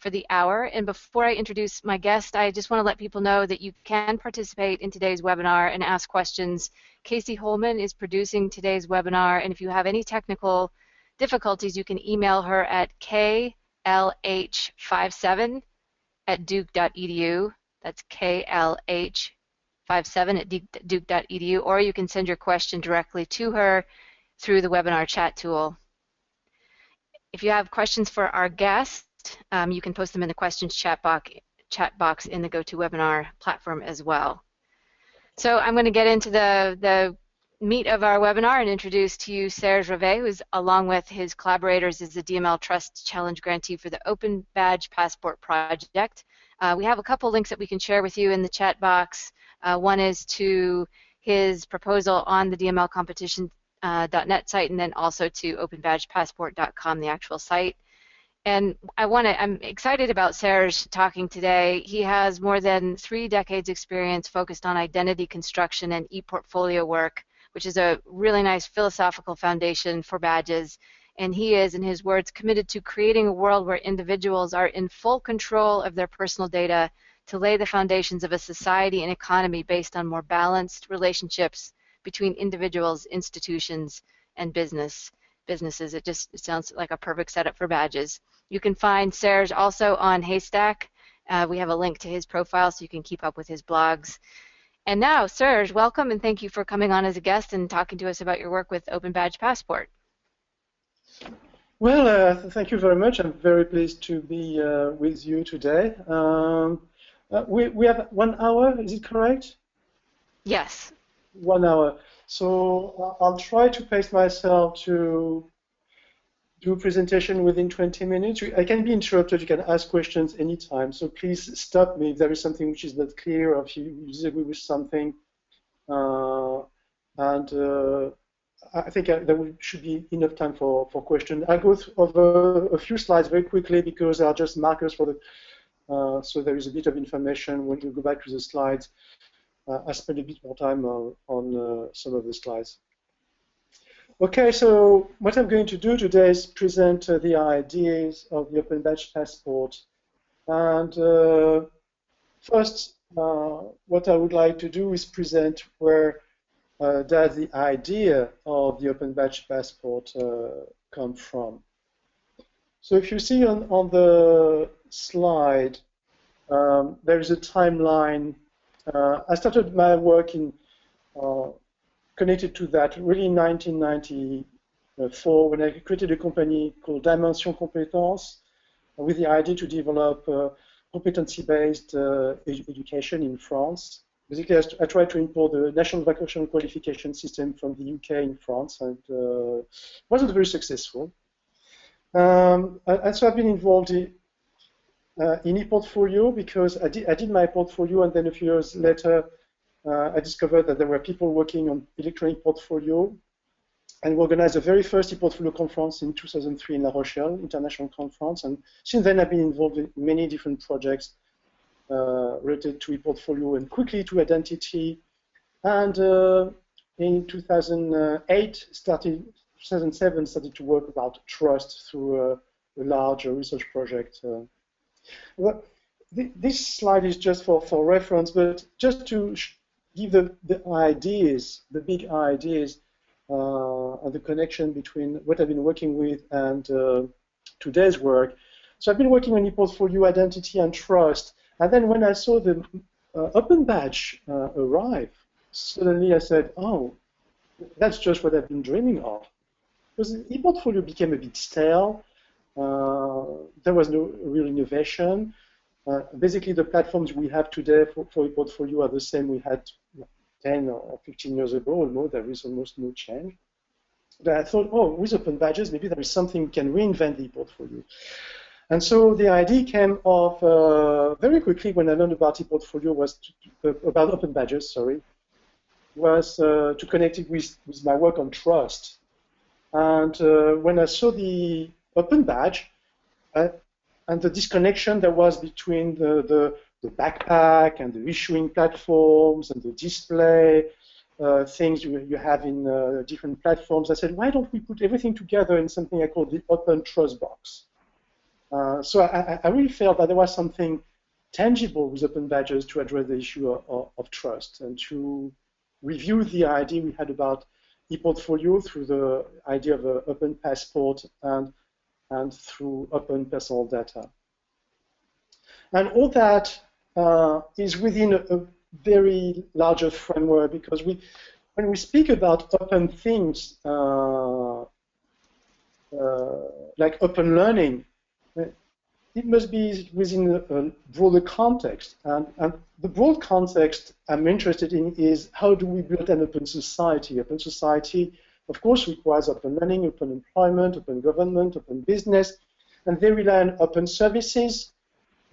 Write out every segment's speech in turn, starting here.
for the hour. And before I introduce my guest, I just want to let people know that you can participate in today's webinar and ask questions. Casey Holman is producing today's webinar, and if you have any technical difficulties, you can email her at klh57@duke.edu. That's klh57@duke.edu, or you can send your question directly to her through the webinar chat tool. If you have questions for our guest, you can post them in the questions chat box in the GoToWebinar platform as well. So I'm going to get into the meat of our webinar and introduce to you Serge Rivet, who's along with his collaborators is the DML Trust Challenge grantee for the Open Badge Passport project. We have a couple links that we can share with you in the chat box. One is to his proposal on the DML competition.net site, and then also to openbadgepassport.com, the actual site. And I'm excited about Serge talking today. He has more than 3 decades experience focused on identity construction and e-portfolio work, which is a really nice philosophical foundation for badges. And he is, in his words, committed to creating a world where individuals are in full control of their personal data to lay the foundations of a society and economy based on more balanced relationships between individuals, institutions, and businesses. It sounds like a perfect setup for badges. You can find Serge also on Haystack. We have a link to his profile so you can keep up with his blogs. And now, Serge, welcome and thank you for coming on as a guest and talking to us about your work with Open Badge Passport. Well, thank you very much. I'm very pleased to be with you today. We have 1 hour, is it correct? Yes. 1 hour. So I'll try to pace myself to do a presentation within 20 minutes. I can be interrupted. You can ask questions anytime. So please stop me if there is something which is not clear or if you disagree with something. I think there should be enough time for questions. I'll go over a few slides very quickly because they are just markers for the. So there is a bit of information when you go back to the slides. I spend a bit more time on some of the slides. Okay, so what I'm going to do today is present the ideas of the Open Badge Passport. And first, what I would like to do is present where does the idea of the Open Badge Passport come from. So if you see on the slide, there is a timeline. I started my work in connected to that really in 1994 when I created a company called Dimension Competence with the idea to develop competency-based education in France. Basically, I tried to import the National Vocational Qualification System from the UK in France, and wasn't very successful. And so I've been involved in e-portfolio because I did my portfolio, and then a few years later, I discovered that there were people working on electronic portfolio, and we organized the very first e-portfolio conference in 2003 in La Rochelle, international conference. And since then, I've been involved in many different projects related to e-portfolio and quickly to identity. And in 2007, started to work about trust through a large research project. Well, this slide is just for reference, but just to give the ideas, the big ideas, and the connection between what I've been working with and today's work. So I've been working on e-portfolio, identity, and trust. And then when I saw the Open Badge arrive, suddenly I said, oh, that's just what I've been dreaming of. Because e-portfolio became a bit stale. There was no real innovation. Basically, the platforms we have today for e-portfolio are the same we had 10 or 15 years ago. Almost, there is almost no change. But I thought, oh, with Open Badges, maybe there is something we can reinvent the e-portfolio. And so the idea came of very quickly when I learned about e-portfolio was about Open Badges. Sorry, was to connect it with my work on trust. And when I saw the Open Badge and the disconnection there was between the backpack and the issuing platforms and the display things you have in different platforms, I said, why don't we put everything together in something I call the Open Trust Box? So I really felt that there was something tangible with open badges to address the issue of trust and to review the idea we had about e-portfolio through the idea of an open passport and through open personal data. And all that is within a very larger framework, because when we speak about open things like open learning, it must be within a broader context. And the broad context I'm interested in is how do we build an open society? Open society, of course, requires open learning, open employment, open government, open business, and they rely on open services,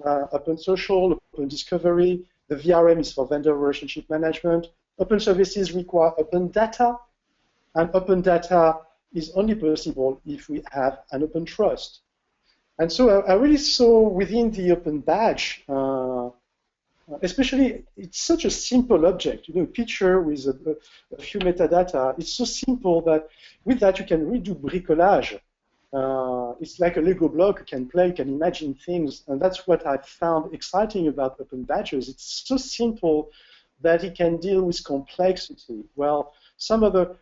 open social, open discovery. The VRM is for vendor relationship management. Open services require open data, and open data is only possible if we have an open trust. And so I really saw within the open badge, especially it's such a simple object, a picture with a few metadata. It's so simple that with that you can really do bricolage. It's like a Lego block. You can play, you can imagine things, and that's what I found exciting about open badges. It's so simple that it can deal with complexity. Well, some other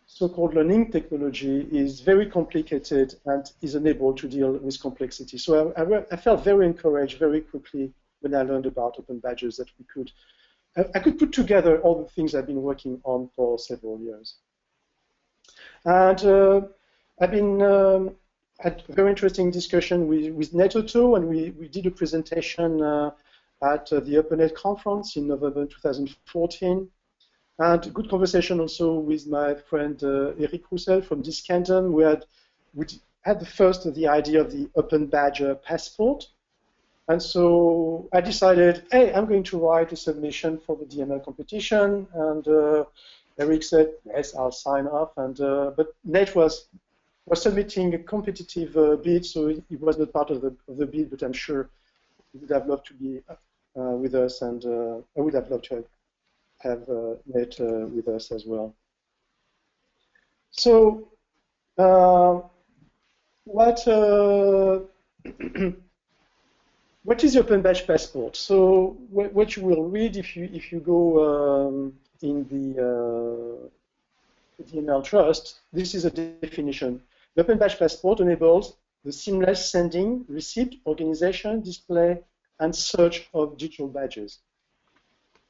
so-called learning technology is very complicated and is unable to deal with complexity. So I felt very encouraged very quickly when I learned about open badges that I could put together all the things I've been working on for several years. And I've been had a very interesting discussion with NetAuto, and we did a presentation at the OpenEd conference in November 2014. And a good conversation also with my friend Eric Roussel from Discandom. We had the idea of the open badge passport. And so I decided, hey, I'm going to write a submission for the DML competition. And Eric said, yes, I'll sign off. And but Net was submitting a competitive bid, so it was not part of the bid, but I'm sure he would have loved to be with us, and I would have loved to have Net with us as well. So what is the Open Badge Passport? So what you will read if you go in the DML Trust, this is a definition. The Open Badge Passport enables the seamless sending, receipt, organization, display, and search of digital badges.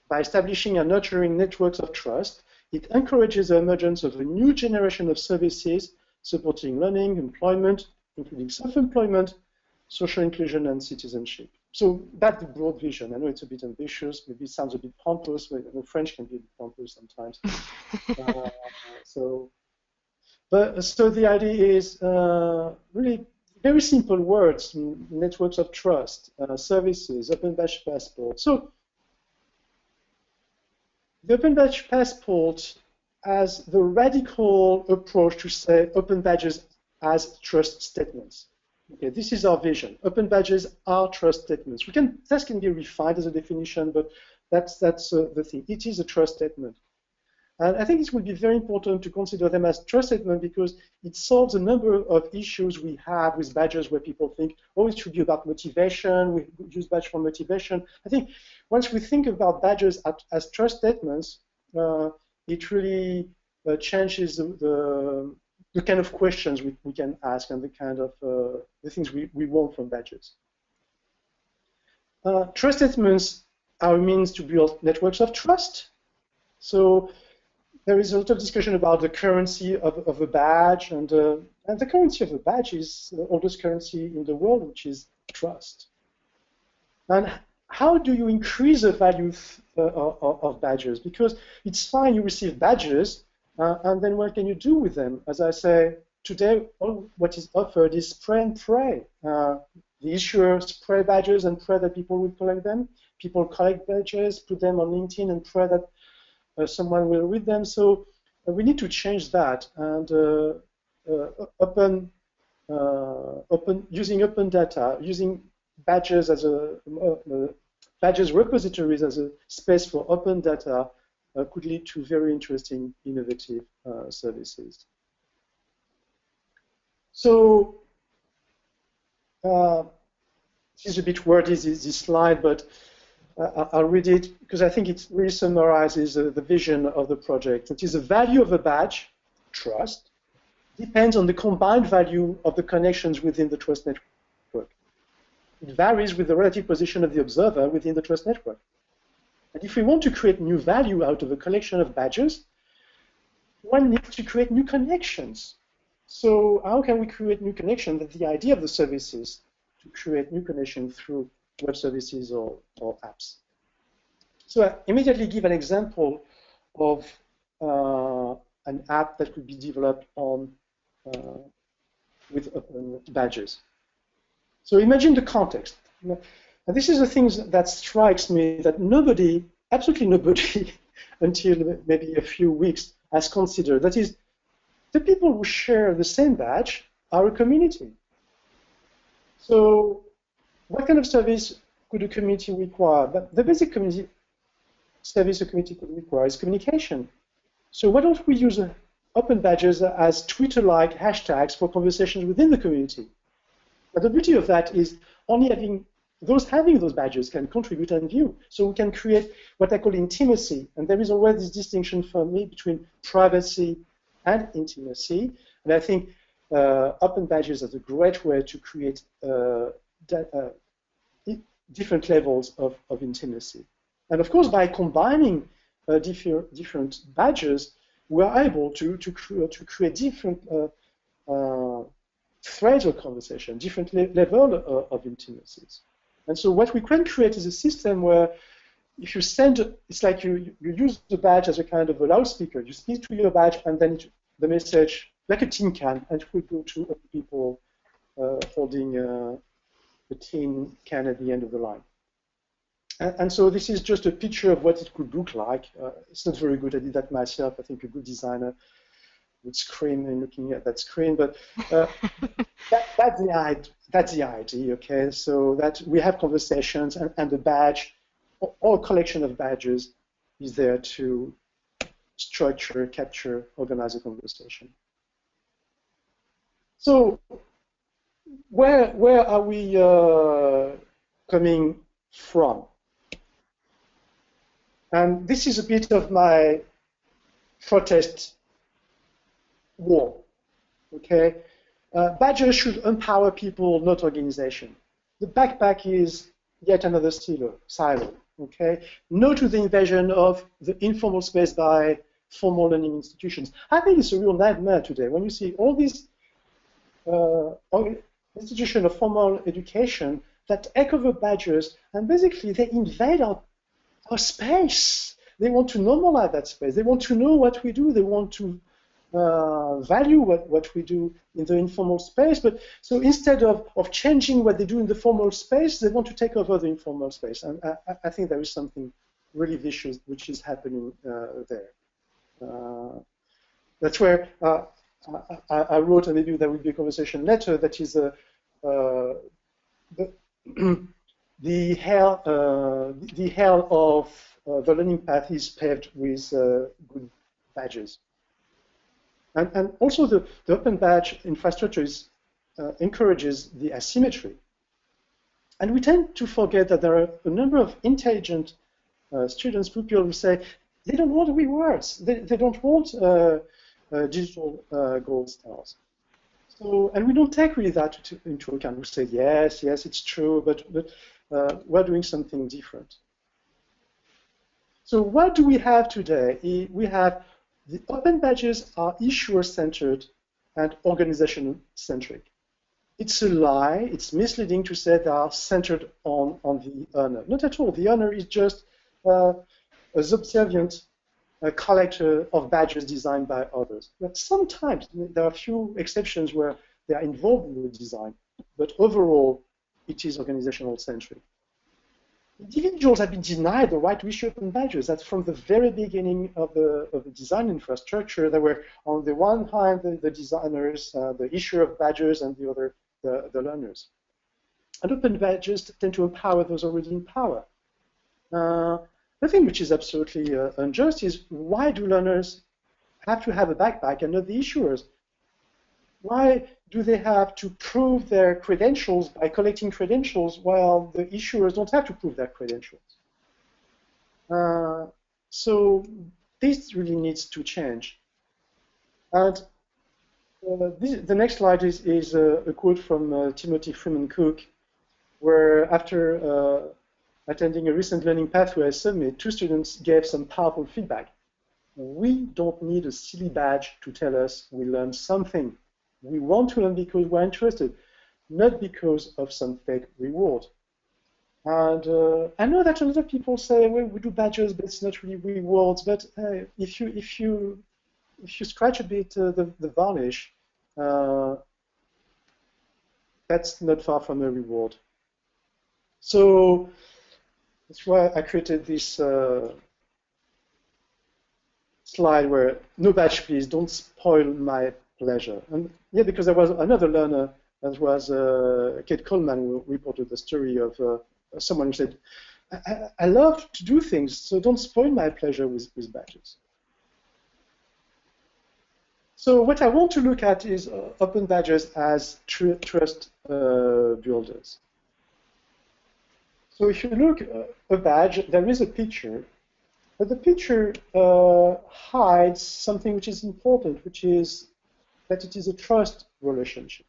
By establishing and nurturing networks of trust, it encourages the emergence of a new generation of services supporting learning, employment, including self-employment, social inclusion, and citizenship. So that's the broad vision. I know it's a bit ambitious, maybe it sounds a bit pompous, but French can be a bit pompous sometimes. So the idea is really very simple words: networks of trust, services, Open Badge Passport. So the Open Badge Passport has the radical approach to say open badges as trust statements. Okay, this is our vision. Open badges are trust statements. That can be refined as a definition, but that's the thing. It is a trust statement. And I think it would be very important to consider them as trust statements because it solves a number of issues we have with badges where people think, oh, it should be about motivation, we use badge for motivation. I think once we think about badges as trust statements, it really changes the kind of questions we can ask and the kind of the things we want from badges. Trust statements are a means to build networks of trust. So there is a lot of discussion about the currency of a badge, and the currency of a badge is the oldest currency in the world, which is trust. And how do you increase the value of badges? Because it's fine you receive badges, and then what can you do with them? As I say, today, all what is offered is spray and pray. The issuer spray badges and pray that people will collect them. People collect badges, put them on LinkedIn, and pray that someone will read them. So we need to change that and using open data, using badges as badges repositories as a space for open data could lead to very interesting, innovative services. So this is a bit wordy, this slide, but I'll read it because I think it really summarizes the vision of the project. It is the value of a badge, trust, depends on the combined value of the connections within the trust network. It varies with the relative position of the observer within the trust network. And if we want to create new value out of a collection of badges, one needs to create new connections. So how can we create new connections? The idea of the service is to create new connections through web services or apps. So I immediately give an example of an app that could be developed on with badges. So imagine the context. And this is the thing that strikes me that nobody, absolutely nobody, until maybe a few weeks, has considered. That is, the people who share the same badge are a community. So what kind of service could a community require? But the basic community service a community could require is communication. So why don't we use open badges as Twitter-like hashtags for conversations within the community? But the beauty of that is only having those badges can contribute and view. So we can create what I call intimacy. And there is always this distinction for me between privacy and intimacy. And I think open badges is a great way to create different levels of intimacy. And of course, by combining different badges, we are able to create different threads of conversation, different level of intimacies. And so what we can create is a system where if you send, it's like you use the badge as a kind of a loudspeaker. You speak to your badge, and then the message, like a tin can, and it will go to other people holding a tin can at the end of the line. And so this is just a picture of what it could look like. It's not very good. I did that myself. I think a good designer would scream in looking at that screen. But that's the idea, okay? So that we have conversations, and the badge, or collection of badges, is there to structure, capture, organize a conversation. So where are we coming from? And this is a bit of my protest war, okay? Badges should empower people, not organization. The backpack is yet another silo, okay? No to the invasion of the informal space by formal learning institutions. I think it's a real nightmare today when you see all these institutions of formal education that take over badges, and basically they invade our space. They want to normalize that space. They want to know what we do. They want to value what we do in the informal space. But so instead of changing what they do in the formal space, they want to take over the informal space. And I think there is something really vicious which is happening there. That's where I wrote, and maybe there will be a conversation later, that is the hell of the learning path is paved with good badges. And also the open badge infrastructure encourages the asymmetry. And we tend to forget that there are a number of intelligent students, people who say they don't want rewards. They don't want digital gold stars. So, and we don't take really that into account. We say, yes, it's true, but we're doing something different. So what do we have today? We have the open badges are issuer-centered and organization-centric. It's a lie. It's misleading to say they are centered on the earner. Not at all. The earner is just a subservient collector of badges designed by others. But sometimes there are a few exceptions where they are involved in the design, but overall, it is organizational-centric. Individuals have been denied the right to issue open badges. That's from the very beginning of the design infrastructure. There were, on the one hand, the designers, the issuer of badges, and the other, the learners. And open badges tend to empower those already in power. The thing which is absolutely unjust is, why do learners have to have a backpack and not the issuers? Why do they have to prove their credentials by collecting credentials while the issuers don't have to prove their credentials? So this really needs to change. And the next slide is a quote from Timothy Freeman Cook, where after attending a recent learning pathway summit, 2 students gave some powerful feedback. We don't need a silly badge to tell us we learned something. We want to learn because we're interested, not because of some fake reward. And I know that a lot of people say, well, we do badges, but it's not really rewards. But if you scratch a bit the varnish, that's not far from a reward. So that's why I created this slide where no badge, please, don't spoil my pleasure. And yeah, because there was another learner, that was Kate Coleman, who reported the story of someone who said, I love to do things, so don't spoil my pleasure with badges. So what I want to look at is open badges as trust builders. So if you look at a badge, there is a picture, but the picture hides something which is important, which is that it is a trust relationship.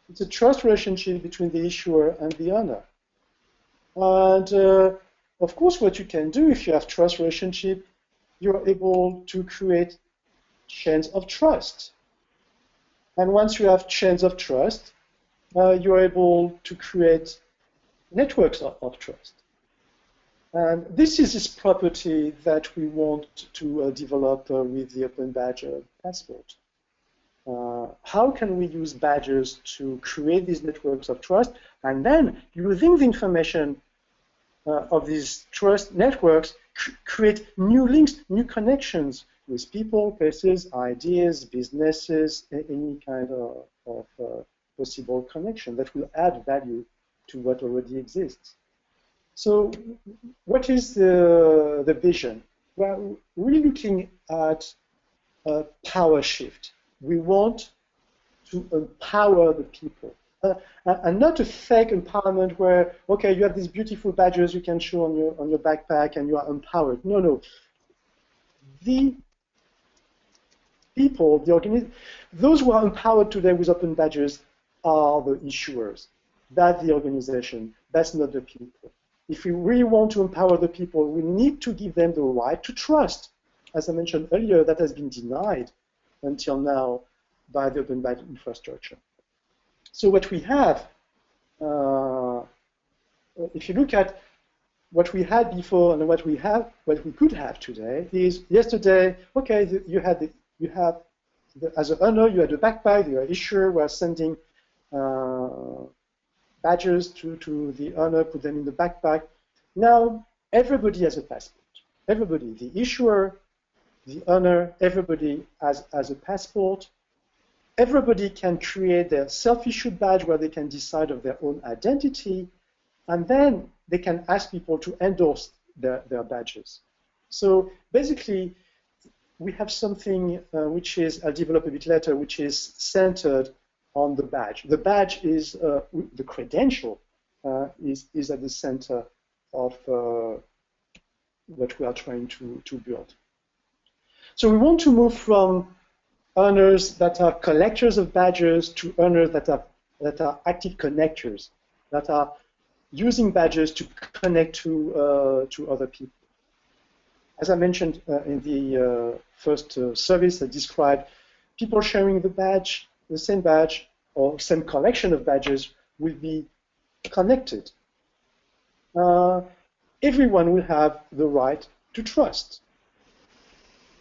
It's a trust relationship between the issuer and the owner. And of course, what you can do if you have trust relationship, you're able to create chains of trust. And once you have chains of trust, you're able to create networks of trust. And this is this property that we want to develop with the Open Badge Passport. How can we use badges to create these networks of trust, and then using the information of these trust networks, create new links, new connections with people, places, ideas, businesses, any kind of possible connection that will add value to what already exists. So what is the vision? Well, we're looking at a power shift. We want to empower the people. And not a fake empowerment where, okay, you have these beautiful badges you can show on your backpack and you are empowered. No, no. The people, those who are empowered today with open badges are the issuers. That's the organization. That's not the people. If we really want to empower the people, we need to give them the right to trust. As I mentioned earlier, that has been denied until now by the open badge infrastructure. So what we have, if you look at what we had before and what we could have today, is yesterday, okay, as an owner, you had a backpack, your issuer was sending badges to the owner, put them in the backpack. Now, everybody has a passport. Everybody, the issuer, the owner, everybody has a passport. Everybody can create their self-issued badge where they can decide of their own identity, and then they can ask people to endorse their badges. So basically, we have something which is, I'll develop a bit later, which is centered on the badge. The badge is, the credential is at the center of what we are trying to build. So we want to move from owners that are collectors of badges to owners that are active connectors, that are using badges to connect to other people. As I mentioned in the first service, I described people sharing the badge, the same badge, or same collection of badges will be connected. Everyone will have the right to trust.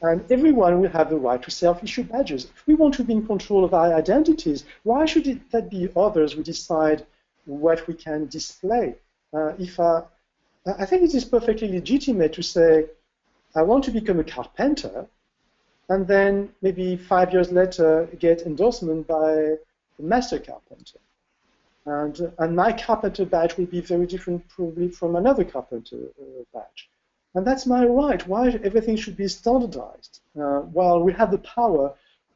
And everyone will have the right to self-issue badges. If we want to be in control of our identities, why should that be others who decide what we can display? I think it is perfectly legitimate to say, I want to become a carpenter, and then maybe 5 years later get endorsement by a master carpenter. And my carpenter badge will be very different probably from another carpenter badge. And that's my right. Why everything should be standardized? While we have the power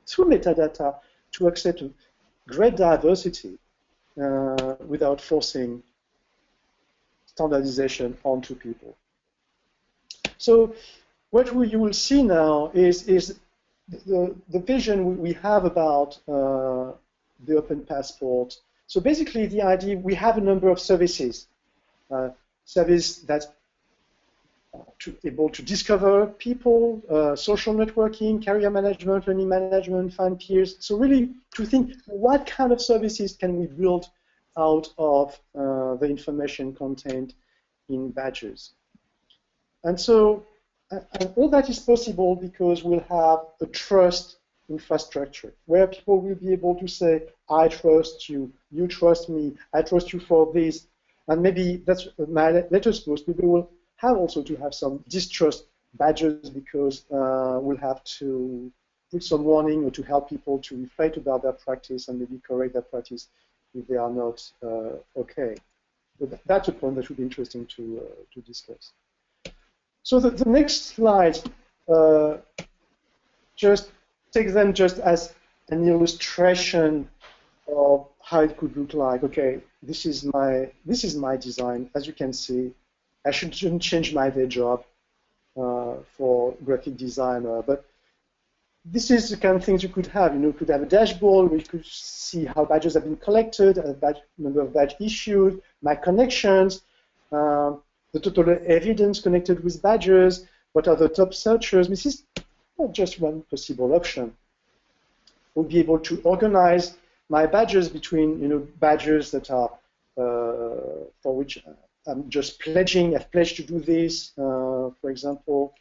through metadata to accept great diversity without forcing standardization onto people. So what you will see now is the vision we have about the open passport. So basically the idea, we have a number of services. Service that able to discover people, social networking, career management, learning management, find peers. So really to think what kind of services can we build out of the information contained in badges. And so and all that is possible because we'll have a trust infrastructure where people will be able to say, I trust you, you trust me, I trust you for this. And maybe that's my latest post, maybe we'll have also to have some distrust badges because we'll have to put some warning or to help people to reflect about their practice and maybe correct their practice if they are not okay. But that's a point that would be interesting to discuss. So the next slide, just take them just as an illustration of how it could look like. Okay, this is my design. As you can see, I shouldn't change my day job for graphic designer, but this is the kind of things you could have. You could have a dashboard where you could see how badges have been collected, a number of badge issued, my connections, the total evidence connected with badges, what are the top searchers. This is not just one possible option. We'll be able to organize my badges between badges that are for which I'm just pledging, I've pledged to do this, for example,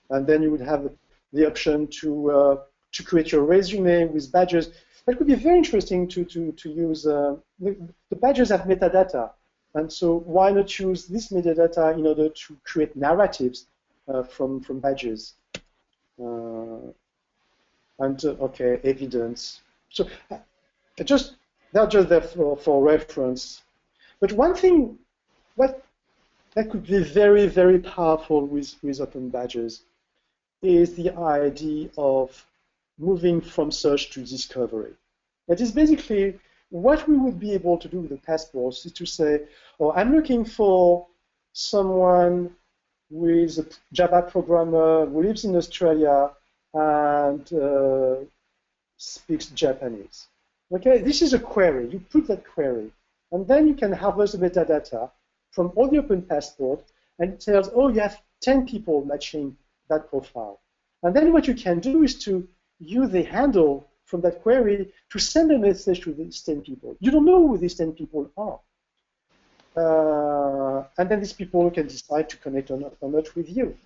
and then you would have the option to create your resume with badges. That could be very interesting to use. The badges have metadata, and so why not use this metadata in order to create narratives from badges? Okay, evidence. So they're just there for reference. But one thing that could be very, very powerful with open badges is the idea of moving from search to discovery. That is basically what we would be able to do with the passports is to say, oh, I'm looking for someone who is a Java programmer who lives in Australia and speaks Japanese. Okay, this is a query. You put that query, and then you can harvest the metadata from all the open passport, and it tells, oh, you have 10 people matching that profile. And then what you can do is to use the handle from that query to send a message to these 10 people. You don't know who these 10 people are. And then these people can decide to connect or not with you.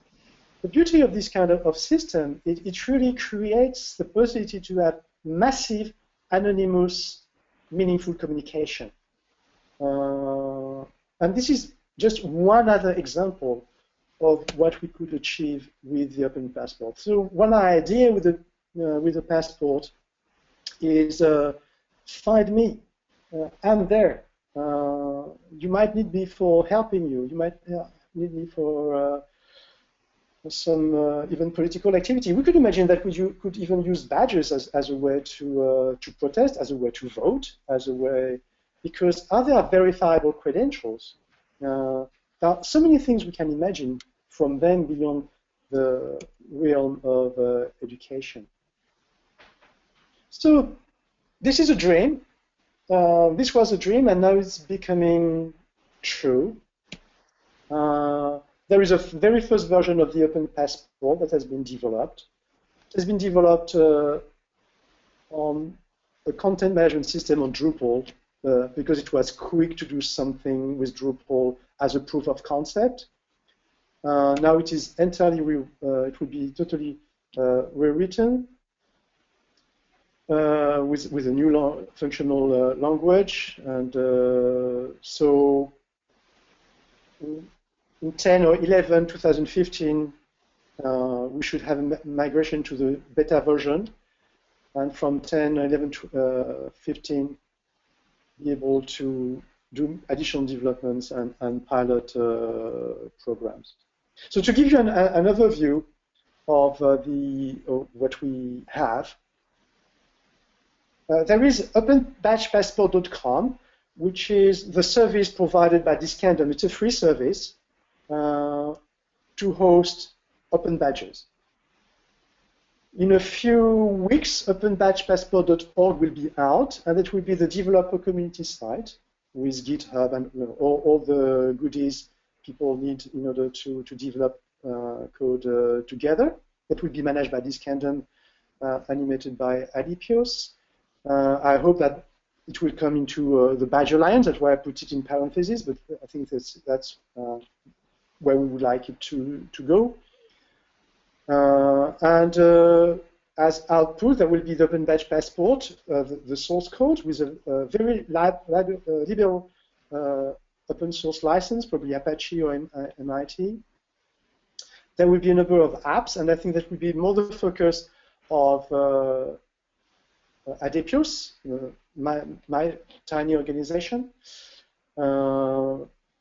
The beauty of this kind of system, it really creates the possibility to have massive, anonymous, meaningful communication. And this is just one other example of what we could achieve with the open passport. So one idea with the passport is find me. I'm there. You might need me for helping you. You might need me for some even political activity. We could imagine that you could even use badges as a way to protest, as a way to vote, as a way, because they are verifiable credentials. There are so many things we can imagine from them beyond the realm of education. So this is a dream. This was a dream, and now it's becoming true. There is a very first version of the open passport that has been developed. It has been developed on a content management system on Drupal because it was quick to do something with Drupal as a proof of concept. Now it is entirely, it will be totally rewritten with a new functional language. And so in 10 or 11, 2015, we should have a migration to the beta version. And from 10, 11, 15, be able to do additional developments and pilot programs. So to give you an overview of what we have, There is openbadgepassport.com, which is the service provided by Discandom. It's a free service to host open badges. In a few weeks, openbadgepassport.org will be out, and it will be the developer community site with GitHub and all the goodies people need in order to develop code together. That will be managed by Discandom, animated by Alipios. I hope that it will come into the Badge Alliance. That's why I put it in parentheses, but I think that's where we would like it to go. And as output, there will be the Open Badge Passport, the source code with a very liberal open source license, probably Apache or MIT. There will be a number of apps, and I think that will be more the focus of Adepios, my tiny organization.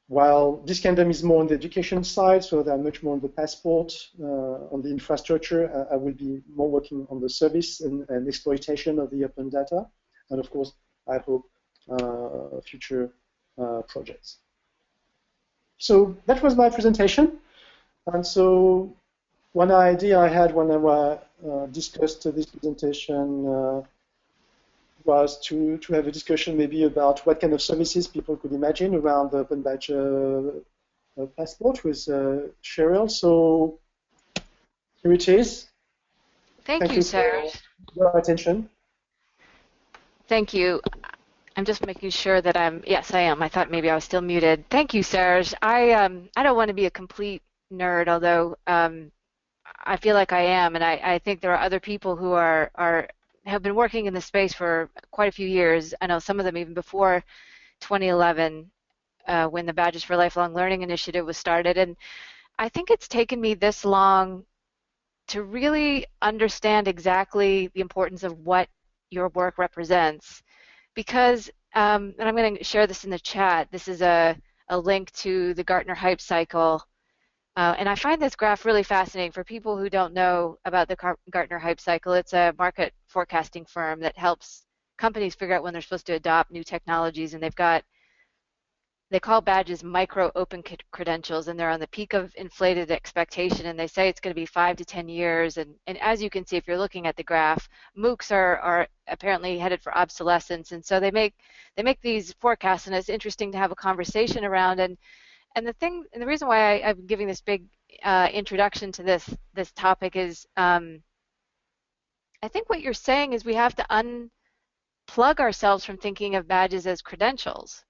While Discandom is more on the education side, so they're much more on the passport, on the infrastructure. I will be more working on the service and exploitation of the open data, and of course, I hope future projects. So that was my presentation, and so one idea I had when I discussed this presentation was to have a discussion maybe about what kind of services people could imagine around the Open Badge Passport with Cheryl. So here it is. Thank you, Serge. For your attention. Thank you. I'm just making sure that yes, I am. I thought maybe I was still muted. Thank you, Serge. I don't want to be a complete nerd, although I feel like I am, and I think there are other people who have been working in this space for quite a few years. I know some of them even before 2011, when the Badges for Lifelong Learning initiative was started. And I think it's taken me this long to really understand exactly the importance of what your work represents. Because, and I'm going to share this in the chat, this is a link to the Gartner Hype Cycle. And I find this graph really fascinating. For people who don't know about the Gartner Hype Cycle, it's a market forecasting firm that helps companies figure out when they're supposed to adopt new technologies. And they call badges micro open credentials, and they're on the peak of inflated expectation. And they say it's going to be 5 to 10 years. And as you can see, if you're looking at the graph, MOOCs are apparently headed for obsolescence. And so they make these forecasts, and it's interesting to have a conversation around. And the reason why I'm giving this big introduction to this topic is I think what you're saying is we have to unplug ourselves from thinking of badges as credentials,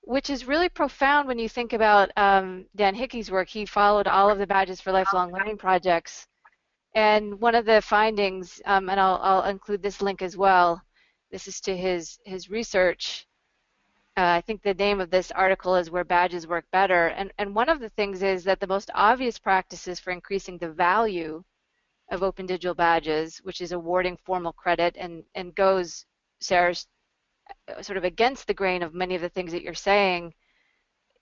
which is really profound when you think about Dan Hickey's work. He followed all of the Badges for Lifelong Learning projects, and one of the findings, and I'll include this link as well, this is to his research. I think the name of this article is Where Badges Work Better. And one of the things is that the most obvious practices for increasing the value of open digital badges, which is awarding formal credit and goes, Sarah's, sort of against the grain of many of the things that you're saying,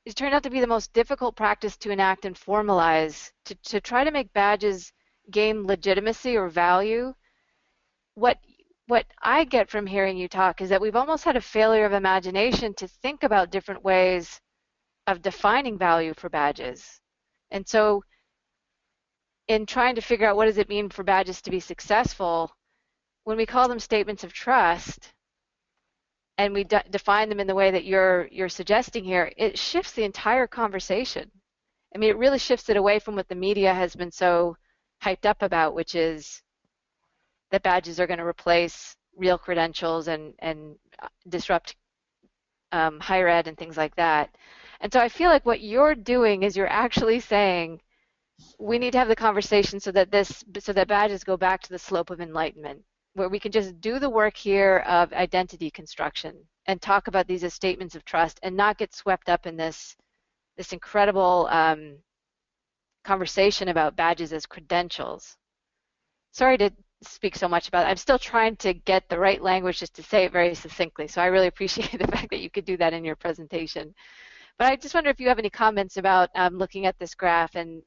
is turned out to be the most difficult practice to enact and formalize, to try to make badges gain legitimacy or value. What I get from hearing you talk is that we've almost had a failure of imagination to think about different ways of defining value for badges. And so in trying to figure out what does it mean for badges to be successful, when we call them statements of trust and we define them in the way that you're suggesting here, it shifts the entire conversation. I mean, it really shifts it away from what the media has been so hyped up about, which is that badges are going to replace real credentials and disrupt higher ed and things like that. And so I feel like what you're doing is you're actually saying we need to have the conversation so that badges go back to the slope of enlightenment, where we can just do the work here of identity construction and talk about these as statements of trust and not get swept up in this incredible conversation about badges as credentials. Sorry to speak so much about it. I'm still trying to get the right language just to say it very succinctly, so I really appreciate the fact that you could do that in your presentation. But I just wonder if you have any comments about looking at this graph and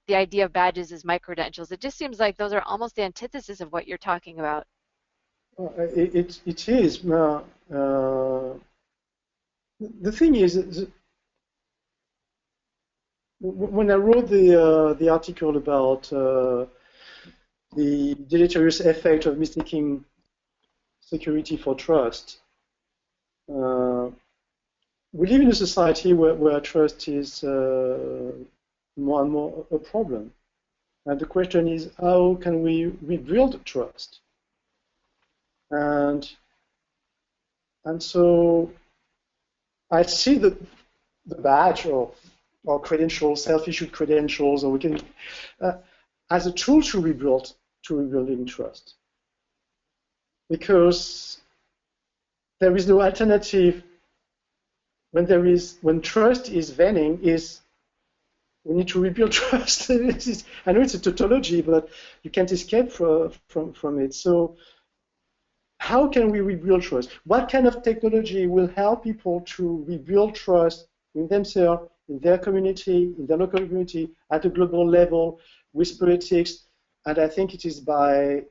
the idea of badges as micro-credentials. It just seems like those are almost the antithesis of what you're talking about. It is. The thing is, when I wrote the article about the deleterious effect of mistaking security for trust, we live in a society where trust is more and more a problem. And the question is, how can we rebuild trust? And so I see the badge or credentials, self-issued credentials, or we can as a tool to rebuilding trust, because there is no alternative when trust is waning. We need to rebuild trust. I know it's a tautology, but you can't escape from it. So how can we rebuild trust? What kind of technology will help people to rebuild trust in themselves, in their community, in their local community, at a global level, with politics? And I think it is by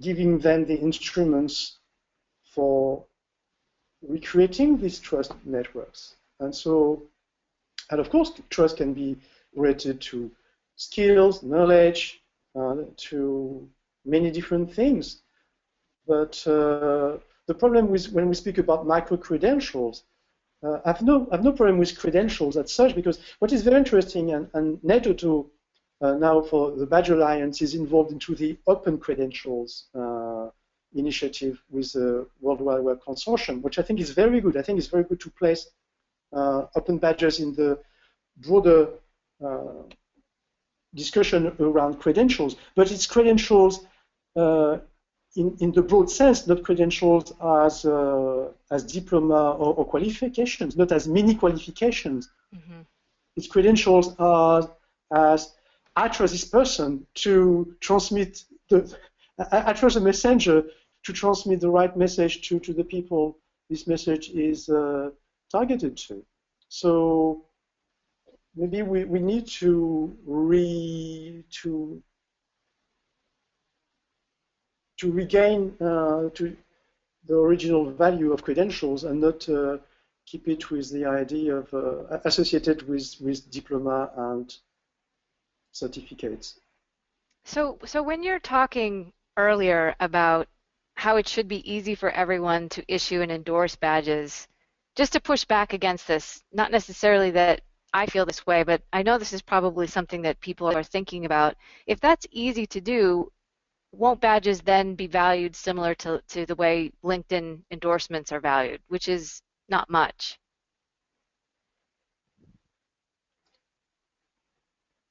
giving them the instruments for recreating these trust networks. And of course, trust can be related to skills, knowledge, to many different things. But the problem with when we speak about micro-credentials, I've no problem with credentials as such, because what is very interesting, and NATO now for the Badge Alliance is involved into the open credentials initiative with the World Wide Web Consortium, which I think is very good. I think it's very good to place open badges in the broader discussion around credentials, but it's credentials in the broad sense, not credentials as diploma or qualifications, not as mini qualifications. Mm-hmm. It's credentials as I trust this person to transmit I trust a messenger to transmit the right message to the people this message is targeted to. So maybe we need to regain to the original value of credentials and not keep it with the idea of associated with diploma and certificates. So when you're talking earlier about how it should be easy for everyone to issue and endorse badges, just to push back against this, not necessarily that I feel this way, but I know this is probably something that people are thinking about. If that's easy to do, won't badges then be valued similar to the way LinkedIn endorsements are valued, which is not much?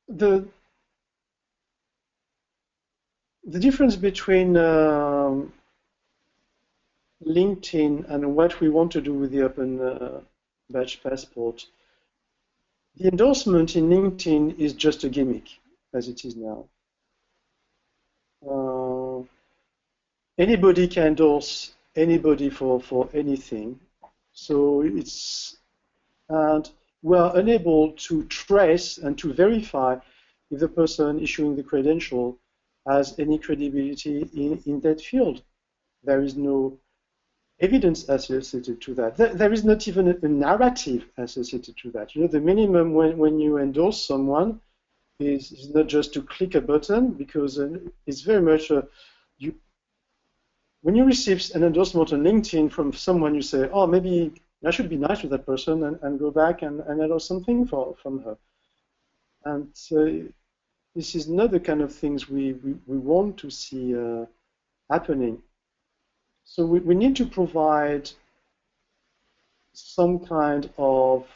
The difference between LinkedIn and what we want to do with the Open Badge Passport, the endorsement in LinkedIn is just a gimmick, as it is now. Anybody can endorse anybody for anything. So and we're unable to trace and to verify if the person issuing the credential has any credibility in that field. There is no evidence associated to that. There is not even a narrative associated to that. You know, the minimum when you endorse someone is not just to click a button, because it's very much when you receive an endorsement on LinkedIn from someone, you say, oh, maybe I should be nice to that person and go back and endorse something from her. And this is not the kind of things we want to see happening. So we need to provide some kind of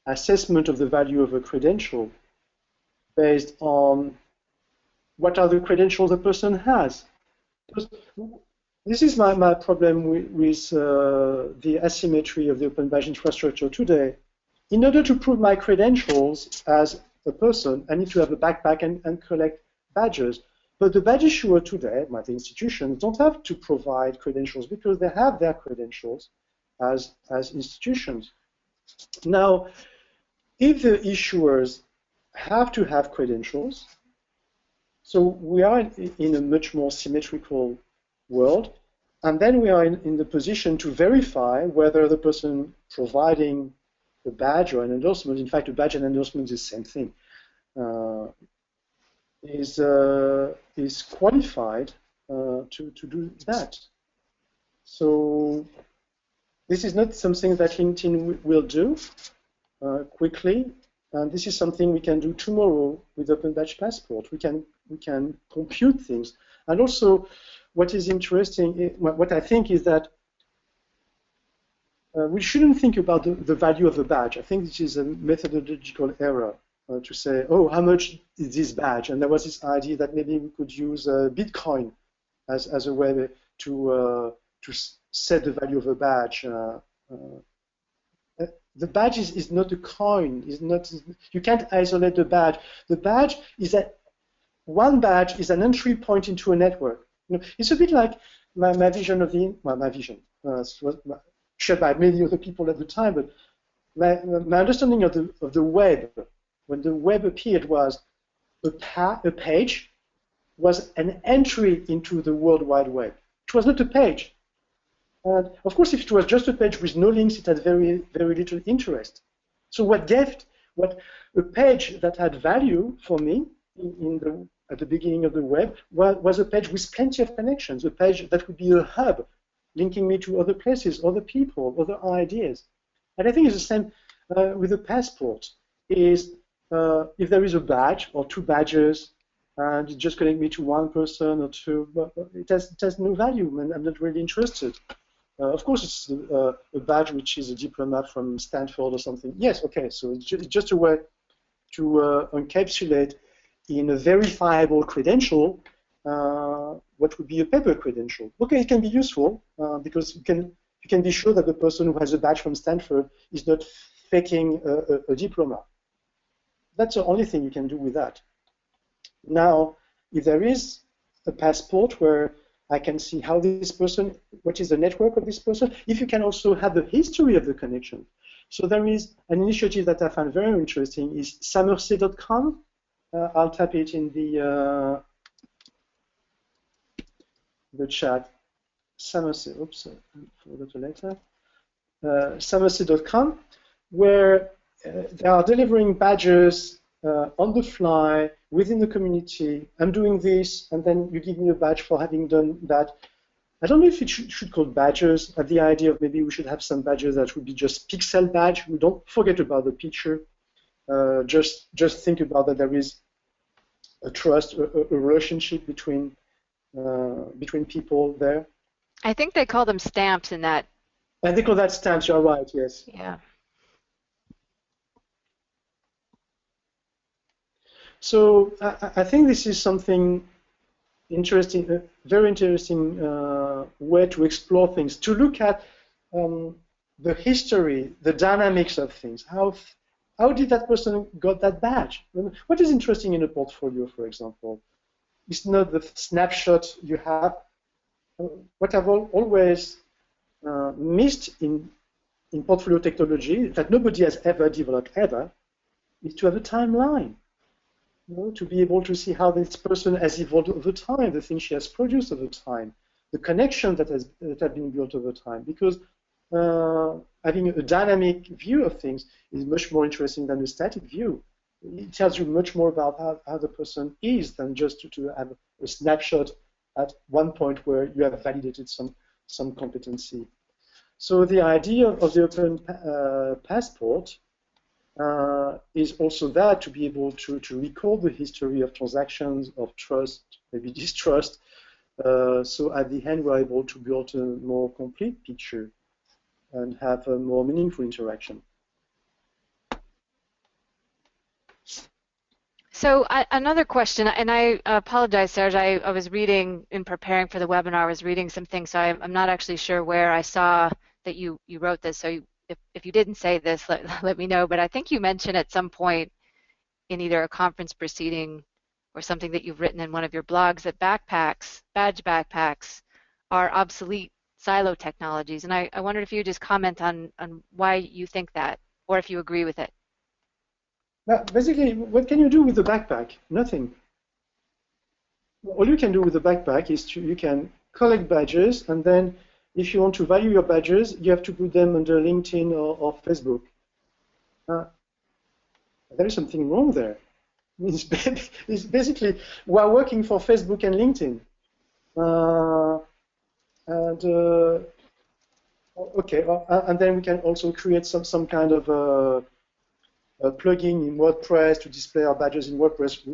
assessment of the value of a credential based on what are the credentials a person has. Because this is my problem with the asymmetry of the Open Badge infrastructure today. In order to prove my credentials as a person, I need to have a backpack and collect badges. But the badge issuer today, the institutions, don't have to provide credentials because they have their credentials as institutions. Now, if the issuers have to have credentials, so we are in a much more symmetrical world. And then we are in the position to verify whether the person providing a badge or an endorsement, in fact, a badge and endorsement is the same thing, is qualified to do that. So this is not something that LinkedIn will do quickly, and this is something we can do tomorrow with Open Badge Passport. We can compute things, and also what is interesting, what I think is that we shouldn't think about the value of a badge. I think this is a methodological error to say, oh, how much is this badge? And there was this idea that maybe we could use Bitcoin as a way to set the value of a badge. The badge is not a coin. You can't isolate the badge. The badge is that one badge is an entry point into a network. It's a bit like my vision of my vision. Shared by many other people at the time, but my understanding of the web, when the web appeared, was a page was an entry into the World Wide Web. It was not a page. And of course, if it was just a page with no links, it had very, very little interest. So what a page that had value for me at the beginning of the web was a page with plenty of connections, a page that would be a hub, linking me to other places, other people, other ideas. And I think it's the same with the passport. If there is a badge or two badges, and it just connect me to one person or two, but it has no value, and I'm not really interested. Of course, it's a badge which is a diploma from Stanford or something. Yes, okay, so it's just a way to encapsulate in a verifiable credential what would be a paper credential. Okay, it can be useful because you can be sure that the person who has a badge from Stanford is not faking a diploma. That's the only thing you can do with that. Now, if there is a passport where I can see how this person, what is the network of this person, if you can also have the history of the connection. So there is an initiative that I find very interesting is samercy.com. I'll type it in the chat. Samercy, oops, I forgot the letter. Samercy.com, where they are delivering badges on the fly within the community. I'm doing this, and then you give me a badge for having done that. I don't know if it should call badges. I have the idea of maybe we should have some badges that would be just pixel badge. We don't forget about the picture. Just think about that there is a trust, a relationship between people there. I think they call them stamps in that. I think all that stamps. You're right. Yes. Yeah. So I think this is something interesting, very interesting way to explore things, to look at the history, the dynamics of things. How did that person got that badge? What is interesting in a portfolio, for example? It's not the snapshot you have. What I've always missed in portfolio technology that nobody has ever developed ever is to have a timeline. To be able to see how this person has evolved over time, the things she has produced over time, the connection that have been built over time. Because having a dynamic view of things is much more interesting than a static view. It tells you much more about how the person is than just to have a snapshot at one point where you have validated some competency. So the idea of the open passport is also that to be able to record the history of transactions, of trust, maybe distrust. So at the end, we're able to build a more complete picture and have a more meaningful interaction. So another question, and I apologize, Serge, I was reading, in preparing for the webinar, I was reading some things, so I'm not actually sure where I saw that you wrote this, so if you didn't say this, let me know, but I think you mentioned at some point in either a conference proceeding or something that you've written in one of your blogs that badge backpacks are obsolete silo technologies, and I wondered if you would just comment on why you think that, or if you agree with it. Now, basically, what can you do with the backpack? Nothing. All you can do with the backpack is you can collect badges, and then if you want to value your badges, you have to put them under LinkedIn or Facebook. There is something wrong there. It's basically, we're working for Facebook and LinkedIn. And okay, and then we can also create some kind of a plugin in WordPress to display our badges in WordPress,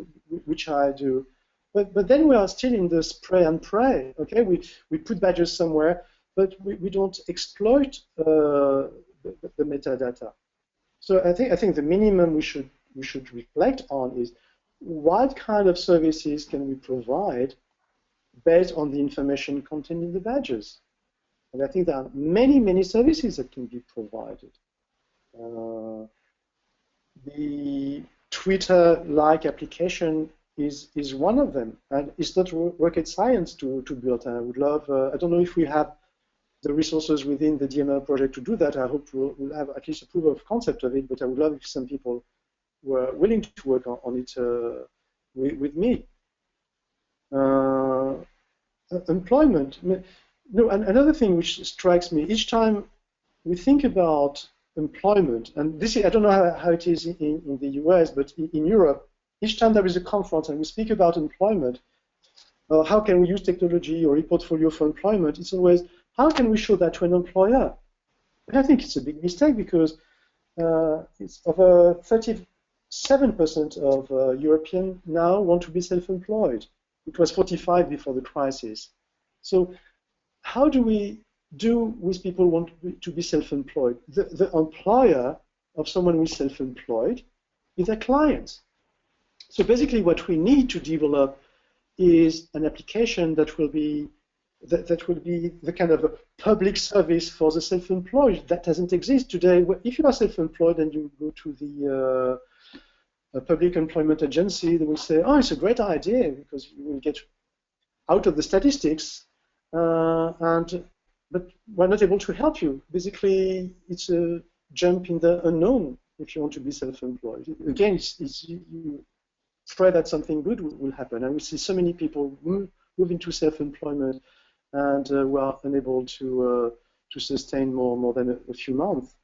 which I do. But then we are still in the spray and pray. Okay, we put badges somewhere, but we don't exploit the metadata. So I think the minimum we should reflect on is what kind of services can we provide based on the information contained in the badges. And I think there are many services that can be provided. The Twitter-like application is one of them, and it's not rocket science to build. I would love. I don't know if we have the resources within the DML project to do that. I hope we'll have at least a proof of concept of it, but I would love if some people were willing to work on it with me. Employment. No, and another thing which strikes me, each time we think about employment, and this is, I don't know how it is in the US, but in Europe, each time there is a conference and we speak about employment, how can we use technology or e-portfolio for employment, it's always, how can we show that to an employer? And I think it's a big mistake because it's over 37% of Europeans now want to be self-employed. It was 45 before the crisis. So how do we do with people who want to be self-employed? The employer of someone who is self-employed is their clients. So basically what we need to develop is an application that will be the kind of a public service for the self-employed that doesn't exist today. If you are self-employed and you go to the a public employment agency, they will say, oh, it's a great idea because you will get out of the statistics, but we're not able to help you. Basically, it's a jump in the unknown if you want to be self-employed. Again, you pray that something good will happen. And we see so many people move into self-employment and we are unable to sustain more than a few months.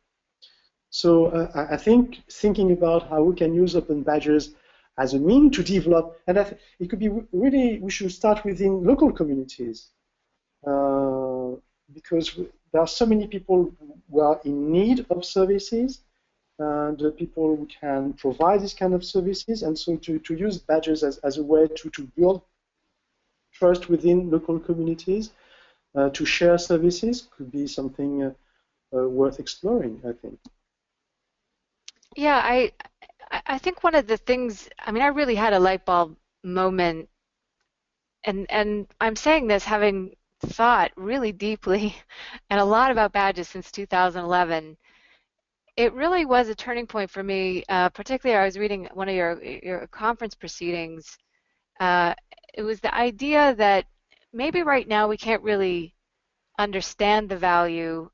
So I think thinking about how we can use open badges as a means to develop, and it could be really, we should start within local communities because there are so many people who are in need of services and people who can provide this kind of services, and so to use badges as a way to build trust within local communities, to share services could be something worth exploring, I think. Yeah, I think one of the things, I mean, I really had a light bulb moment, and I'm saying this having thought really deeply and a lot about badges since 2011. It really was a turning point for me, particularly I was reading one of your conference proceedings. It was the idea that maybe right now we can't really understand the value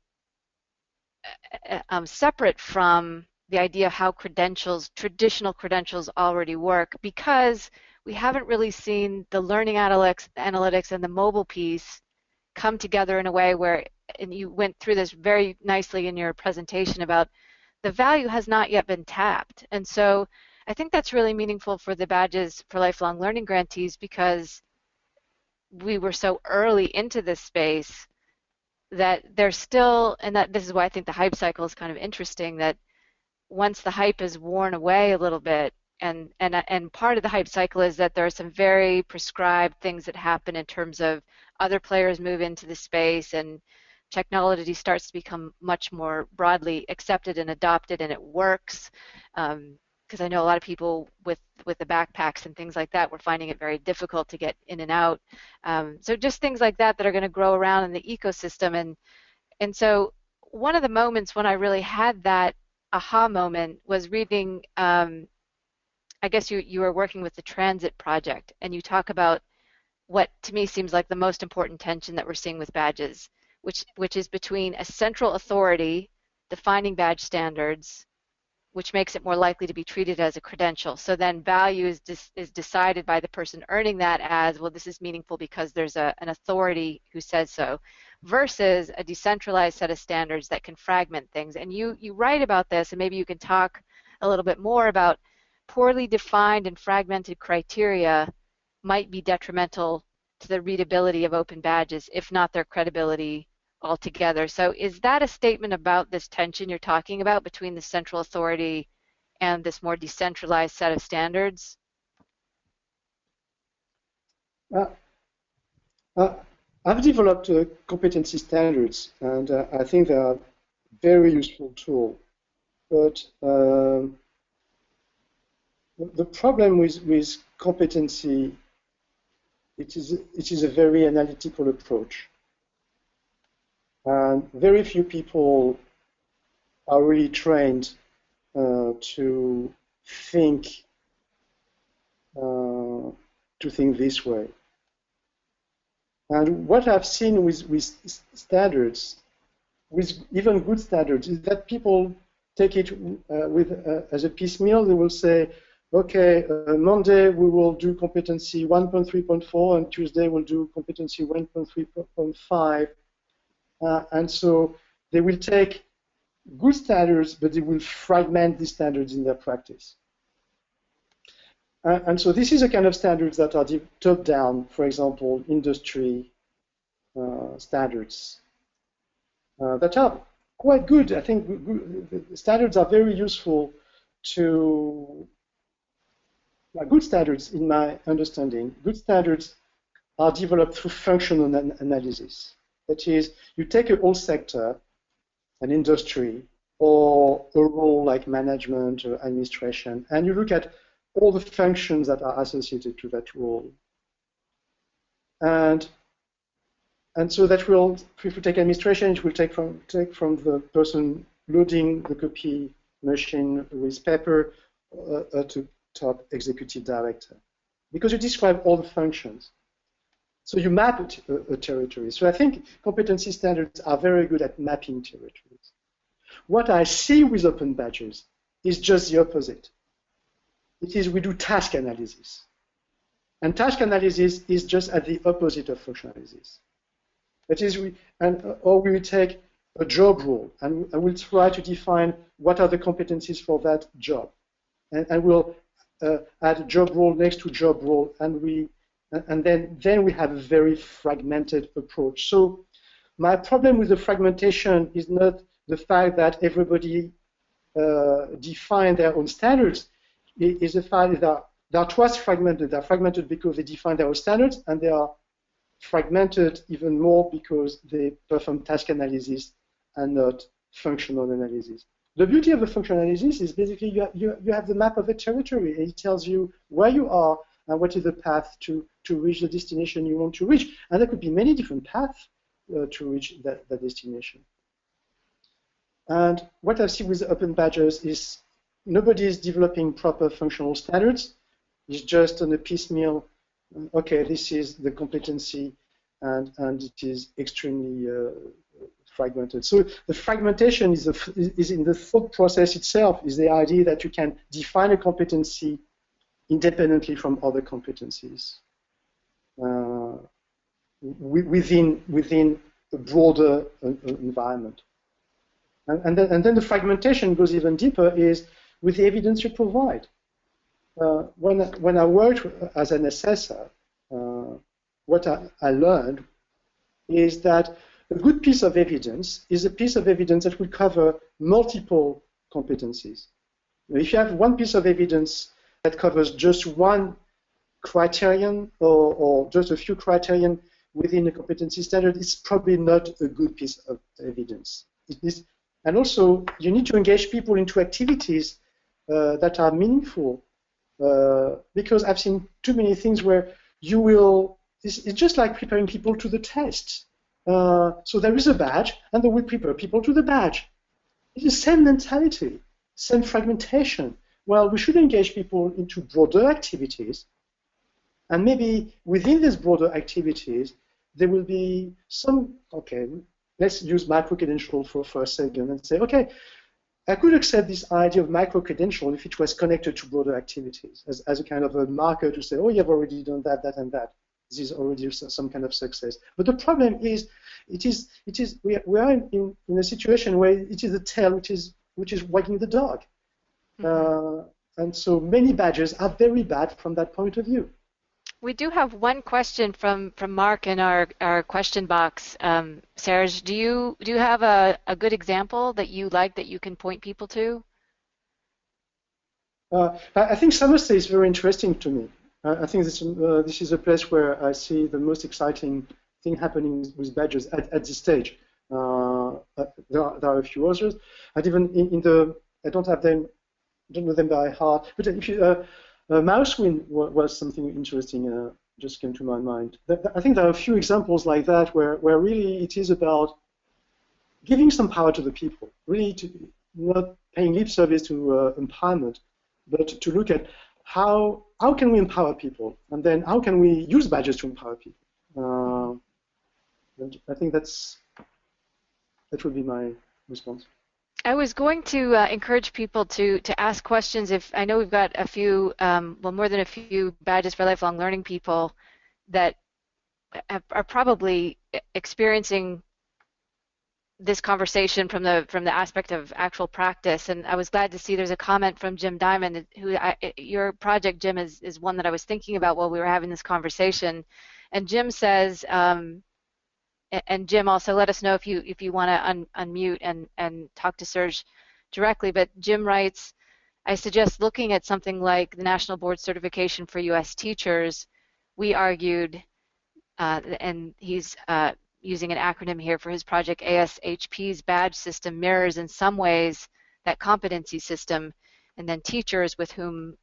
separate from the idea of how traditional credentials already work, because we haven't really seen the learning analytics and the mobile piece come together in a way where, and you went through this very nicely in your presentation about the value has not yet been tapped. And so I think that's really meaningful for the Badges for Lifelong Learning grantees because we were so early into this space that there's still, and that this is why I think the hype cycle is kind of interesting, that once the hype is worn away a little bit, and part of the hype cycle is that there are some very prescribed things that happen in terms of other players move into the space and technology starts to become much more broadly accepted and adopted, and it works. Because I know a lot of people with the backpacks and things like that were finding it very difficult to get in and out. So just things like that that are going to grow around in the ecosystem. And so one of the moments when I really had that aha moment was reading, I guess you were working with the Transit Project, and you talk about what to me seems like the most important tension that we're seeing with badges, which is between a central authority defining badge standards which makes it more likely to be treated as a credential. So then value is decided by the person earning that as, well, this is meaningful because there's an authority who says so, versus a decentralized set of standards that can fragment things. And you write about this, and maybe you can talk a little bit more about poorly defined and fragmented criteria might be detrimental to the readability of open badges, if not their credibility altogether. So is that a statement about this tension you're talking about between the central authority and this more decentralized set of standards? Uh, uh, I've developed competency standards, and I think they are a very useful tool. But the problem with competency, it is a very analytical approach. And very few people are really trained to think this way. And what I've seen with standards, with even good standards, is that people take it as a piecemeal. They will say, okay, Monday we will do competency 1.3.4, and Tuesday we'll do competency 1.3.5. And so they will take good standards, but they will fragment these standards in their practice. And so this is a kind of standards that are top-down, for example, industry standards that are quite good. I think standards are very useful to good standards, in my understanding. Good standards are developed through functional analysis. That is, you take a whole sector, an industry, or a role like management or administration, and you look at all the functions that are associated to that role. And so that will, if we take administration, it will take from the person loading the copy machine with paper to top executive director, because you describe all the functions. So you map a territory. So I think competency standards are very good at mapping territories. What I see with open badges is just the opposite. It is we do task analysis. And task analysis is just at the opposite of function analysis. That is, or we will take a job role and we'll try to define what are the competencies for that job. And we'll add a job role next to job role, and then we have a very fragmented approach. So my problem with the fragmentation is not the fact that everybody define their own standards. It is the fact that they are twice fragmented. They are fragmented because they define their own standards, and they are fragmented even more because they perform task analysis and not functional analysis. The beauty of a functional analysis is basically you have the map of a territory, and it tells you where you are and what is the path to reach the destination you want to reach. And there could be many different paths to reach that destination. And what I've seen with open badges is nobody is developing proper functional standards. It's just on a piecemeal, okay, this is the competency, and it is extremely fragmented. So the fragmentation is in the thought process itself, is the idea that you can define a competency independently from other competencies within a broader environment. And then the fragmentation goes even deeper is with the evidence you provide. When I worked as an assessor, what I learned is that a good piece of evidence is a piece of evidence that will cover multiple competencies. If you have one piece of evidence that covers just one criterion or just a few criterion within a competency standard, it's probably not a good piece of evidence. And also, you need to engage people into activities that are meaningful, because I've seen too many things where you will, it's just like preparing people to the test. So there is a badge, and they will prepare people to the badge. It's the same mentality, same fragmentation. Well, we should engage people into broader activities, and maybe within these broader activities, there will be some, okay, let's use micro-credential for a second and say, okay, I could accept this idea of micro-credential if it was connected to broader activities as a kind of a marker to say, oh, you've already done that, that, and that. This is already some kind of success. But the problem is, we are in a situation where it is a tail which is wagging the dog. Mm-hmm. And so many badges are very bad from that point of view. We do have one question from Mark in our question box. Serge, do you have a good example that you like that you can point people to? I think Somerset is very interesting to me. I think this is a place where I see the most exciting thing happening with badges at this stage. There are a few others. And even I don't have them, don't know them by heart. But if you, Mousewin was something interesting. Just came to my mind. I think there are a few examples like that where really it is about giving some power to the people, really not paying lip service to empowerment, but to look at how can we empower people, and then how can we use badges to empower people. And I think that would be my response. I was going to encourage people to ask questions. If I know we've got a few, well, more than a few badges for lifelong learning people that are probably experiencing this conversation from the aspect of actual practice. And I was glad to see there's a comment from Jim Diamond, who your project, Jim, is one that I was thinking about while we were having this conversation. And Jim says, and Jim, also let us know if you want to unmute and talk to Serge directly. But Jim writes, I suggest looking at something like the National Board Certification for U.S. Teachers. We argued, and he's using an acronym here for his project, ASHP's badge system mirrors in some ways that competency system, and then teachers with whom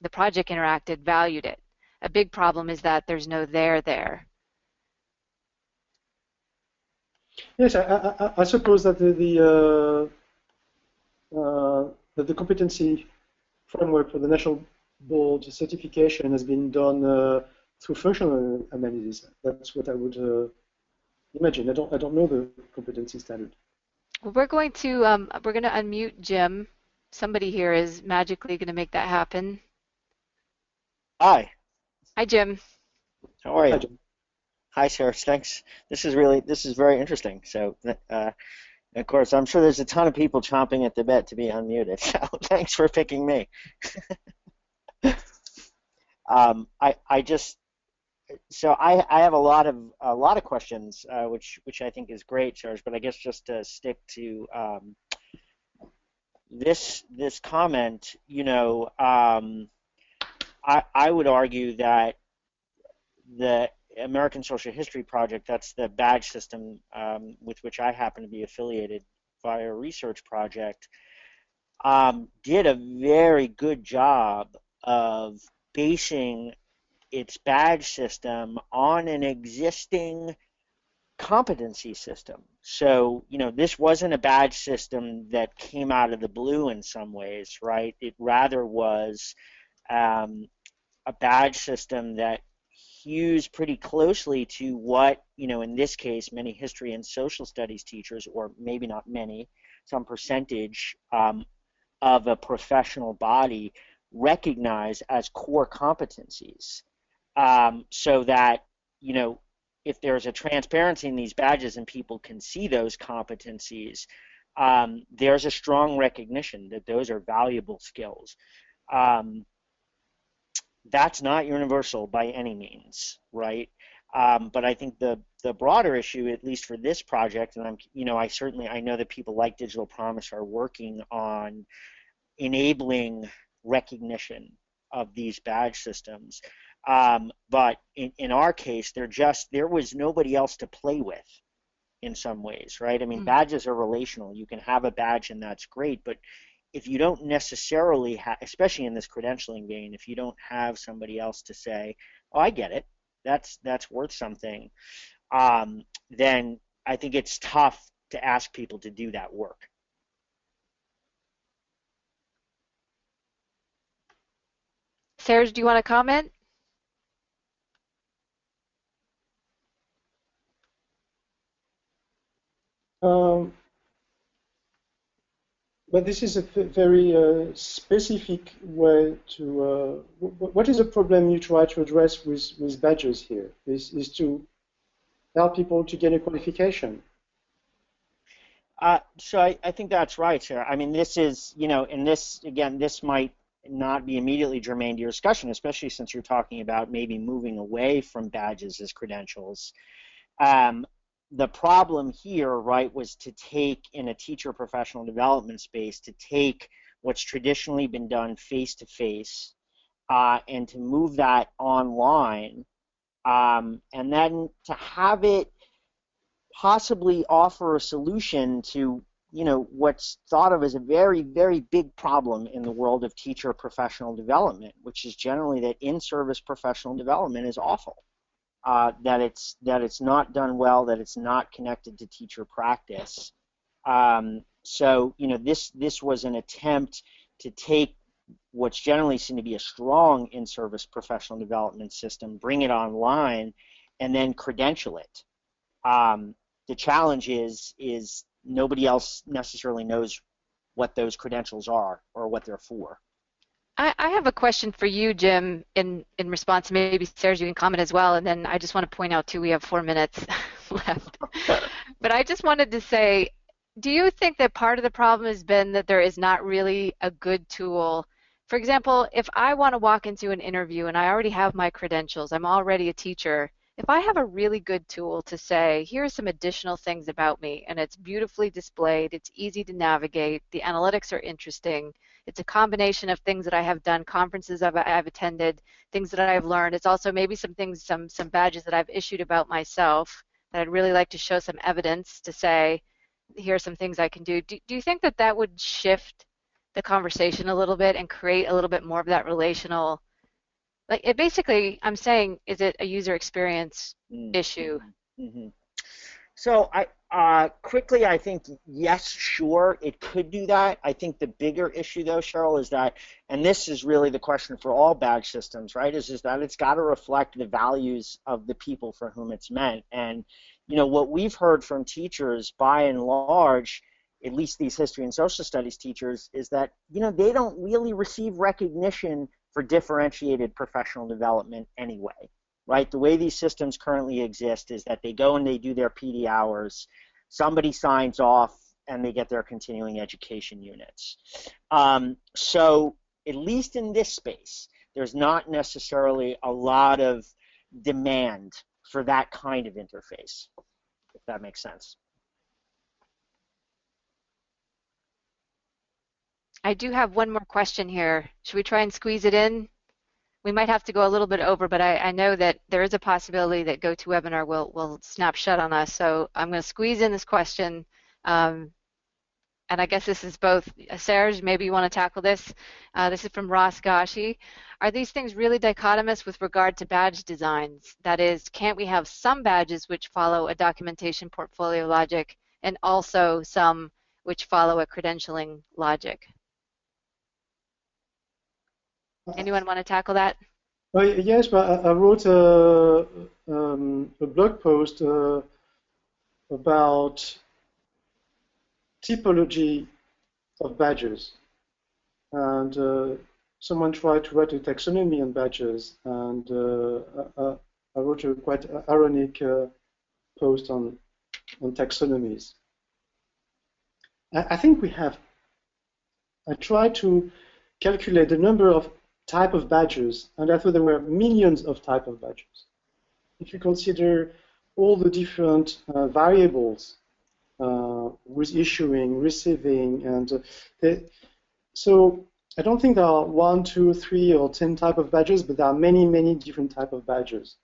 the project interacted valued it. A big problem is that there's no there. Yes, I suppose that the competency framework for the National Board certification has been done through functional analysis. That's what I would imagine. I don't know the competency standard. Well, we're going to unmute Jim. Somebody here is magically going to make that happen. Hi. Hi, Jim. How are Hi, you? John. Hi, Serge. Thanks. This is very interesting. So, of course, I'm sure there's a ton of people chomping at the bit to be unmuted. So, thanks for picking me. I just I have a lot of questions, which I think is great, Serge. But I guess just to stick to this comment, I would argue that the American Social History Project, that's the badge system with which I happen to be affiliated via a research project, did a very good job of basing its badge system on an existing competency system. So, this wasn't a badge system that came out of the blue in some ways, right? It rather was a badge system that hews pretty closely to what, in this case, many history and social studies teachers, or maybe not many, some percentage of a professional body recognize as core competencies. So that, if there's a transparency in these badges and people can see those competencies, there's a strong recognition that those are valuable skills. That's not universal by any means, right? But I think the broader issue, at least for this project, and I know that people like Digital Promise are working on enabling recognition of these badge systems. But in our case, there was nobody else to play with in some ways, right? I mean, badges are relational. You can have a badge and that's great, but if you don't necessarily have, especially in this credentialing vein, if you don't have somebody else to say, oh, I get it, that's worth something, then I think it's tough to ask people to do that work. Serge, do you want to comment? But this is a very specific way to. What is the problem you try to address with badges here? Is to help people to get a qualification. So I think that's right, Sarah. I mean, this is, and this, again, this might not be immediately germane to your discussion, especially since you're talking about maybe moving away from badges as credentials. The problem here, right, was to take, in a teacher professional development space, to take what's traditionally been done face-to-face and to move that online, and then to have it possibly offer a solution to what's thought of as a very, very big problem in the world of teacher professional development, which is generally that in-service professional development is awful, that it's not done well, that it's not connected to teacher practice. So this was an attempt to take what's generally seen to be a strong in-service professional development system, bring it online, and then credential it. The challenge is nobody else necessarily knows what those credentials are or what they're for. I have a question for you, Jim, in response. Maybe Sarah, you can comment as well, and then I just want to point out too, we have 4 minutes left. But I just wanted to say, do you think that part of the problem has been that there is not really a good tool? For example, if I want to walk into an interview and I already have my credentials, I'm already a teacher, if I have a really good tool to say, here are some additional things about me, and it's beautifully displayed, it's easy to navigate, the analytics are interesting, it's a combination of things that I have done, conferences I've attended, things that I've learned. It's also maybe some things, some badges that I've issued about myself that I'd really like to show some evidence to say, here are some things I can do. Do you think that that would shift the conversation a little bit and create a little bit more of that relational, like it basically, I'm saying, is it a user experience issue? Mm-hmm. So quickly, I think, yes, sure, it could do that. I think the bigger issue, though, Cheryl, is that, and this is really the question for all badge systems, right, is that it's got to reflect the values of the people for whom it's meant. And, what we've heard from teachers, by and large, at least these history and social studies teachers, is that, they don't really receive recognition for differentiated professional development anyway. Right? The way these systems currently exist is that they go and they do their PD hours, somebody signs off, and they get their continuing education units. So at least in this space, there's not necessarily a lot of demand for that kind of interface, if that makes sense. I do have one more question here. Should we try and squeeze it in? We might have to go a little bit over, but I know that there is a possibility that GoToWebinar will snap shut on us. So I'm going to squeeze in this question. And I guess this is both, Sarah, maybe you want to tackle this. This is from Ross Gashi. Are these things really dichotomous with regard to badge designs? That is, can't we have some badges which follow a documentation portfolio logic and also some which follow a credentialing logic? Anyone want to tackle that? Well, yes, but I wrote a blog post about typology of badges, and someone tried to write a taxonomy on badges, and I wrote a quite ironic post on taxonomies. I think we have. I tried to calculate the number of type of badges, and I thought there were millions of type of badges. If you consider all the different variables with issuing, receiving, and so I don't think there are 1, 2, 3, or 10 type of badges, but there are many, many different type of badges.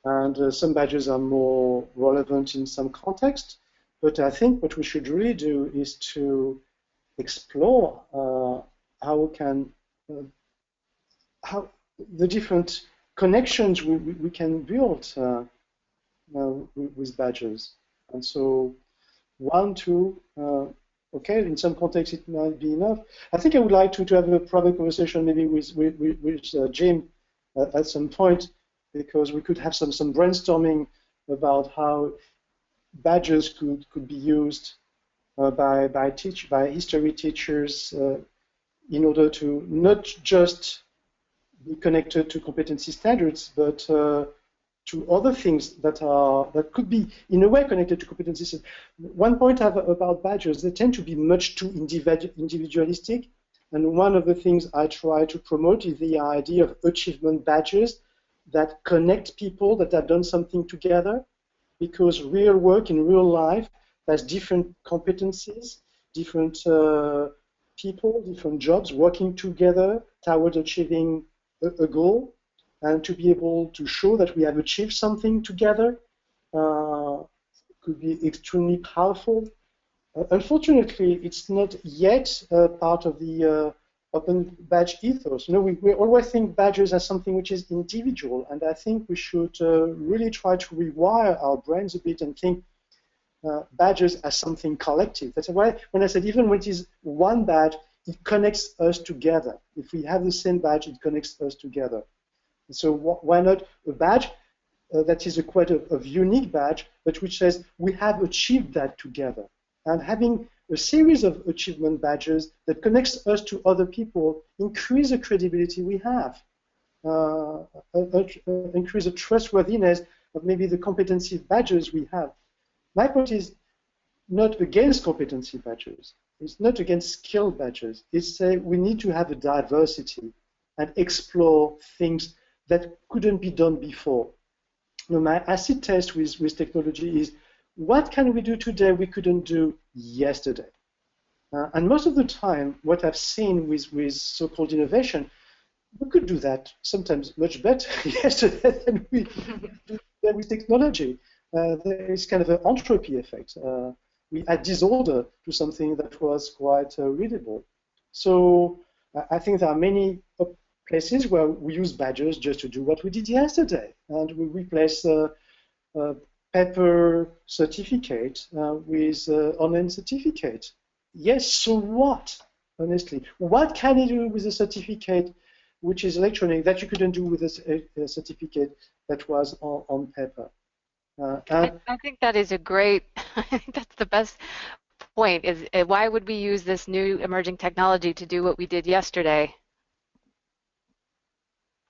And some badges are more relevant in some context, but I think what we should really do is to explore how we can how the different connections we can build with badges. And so 1, 2, okay, in some context it might be enough. I think I would like to have a private conversation maybe with Jim at some point, because we could have some brainstorming about how badges could be used by history teachers in order to not just be connected to competency standards, but to other things that could be in a way connected to competencies. One point about badges, they tend to be much too individualistic, and one of the things I try to promote is the idea of achievement badges that connect people that have done something together, because real work in real life has different competencies, different people, different jobs working together towards achieving a goal, and to be able to show that we have achieved something together could be extremely powerful. Unfortunately, it's not yet part of the open badge ethos. You know, we always think badges as something which is individual, and I think we should really try to rewire our brains a bit and think badges as something collective. That's why when I said even when it is one badge, it connects us together. If we have the same badge, it connects us together. So why not a badge that is a quite a unique badge, but which says we have achieved that together. And having a series of achievement badges that connects us to other people increase the credibility we have, increase the trustworthiness of maybe the competency badges we have. My point is not against competency badges. It's not against skill badges. It's we need to have a diversity and explore things that couldn't be done before. You know, my acid test with technology is what can we do today we couldn't do yesterday? And most of the time, what I've seen with so-called innovation, we could do that sometimes much better yesterday than we do with technology. There is kind of an entropy effect. We add disorder to something that was quite readable. So I think there are many places where we use badges just to do what we did yesterday, and we replace paper certificate with online certificate. Yes, so what? Honestly, what can you do with a certificate which is electronic that you couldn't do with a certificate that was on paper? I think that is a great, I think that's the best point, is why would we use this new emerging technology to do what we did yesterday?